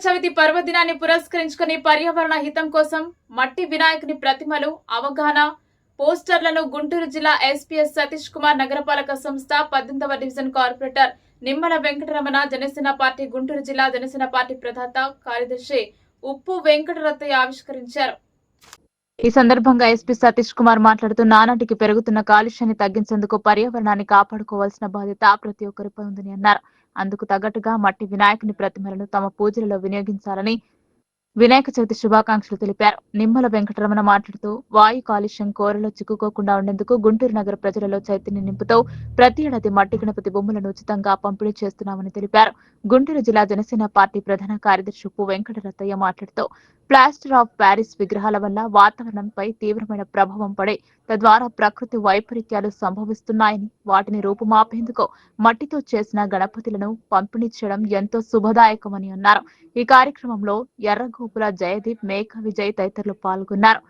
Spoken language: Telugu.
చవితి పర్వదినాన్ని పురస్కరించుకుని పర్యావరణ హితం కోసం మట్టి వినాయకుని ప్రతిమలు అవగాహన పోస్టర్లను గుంటూరు జిల్లా ఎస్పీఎస్ సతీష్ కుమార్ నగరపాలక సంస్థ 18వ division corporator Nimmala Venkataramana Janasena party Guntur జిల్లా జనసేన పార్టీ ప్రధాత కార్యదర్శి ఉప్పు వెంకటరత్తయ్య ఆవిష్కరించారు. ఈ సందర్భంగా ఎస్పీ సతీష్ కుమార్ మాట్లాడుతూ నానాటికి పెరుగుతున్న కాలుష్యాన్ని తగ్గించేందుకు పర్యావరణాన్ని కాపాడుకోవాల్సిన బాధ్యత ప్రతి ఒక్కరిపై ఉందని అన్నారు. అందుకు తగ్గట్టుగా మట్టి వినాయకుని ప్రతిమలను తమ పూజలలో వినియోగించాలని వినాయక చవితి శుభాకాంక్షలు తెలిపారు. నిమ్మల వెంకటరమణ మాట్లాడుతూ వాయు కాలుష్యం కోరలో చిక్కుకోకుండా ఉండేందుకు గుంటూరు నగర ప్రజలలో చైతన్యం నింపుతూ ప్రతి ఏడాది మట్టి గణపతి బొమ్మలను ఉచితంగా పంపిణీ చేస్తున్నామని తెలిపారు. గుంటూరు జిల్లా జనసేన పార్టీ ప్రధాన కార్యదర్శి ఉప్పు వెంకటరత్తయ్య మాట్లాడుతూ ప్లాస్టర్ ఆఫ్ ప్యారిస్ విగ్రహాల వల్ల వాతావరణంపై తీవ్రమైన ప్రభావం పడే తద్వారా ప్రకృతి వైపరీత్యాలు సంభవిస్తున్నాయని వాటిని రూపుమాపేందుకు మట్టితో చేసిన గణపతులను పంపిణీ చేయడం ఎంతో శుభదాయకమని అన్నారు. ఈ కార్యక్రమంలో ఎర్రగోపుల జయదీప్, మేఘ విజయ్ తదితరులు పాల్గొన్నారు.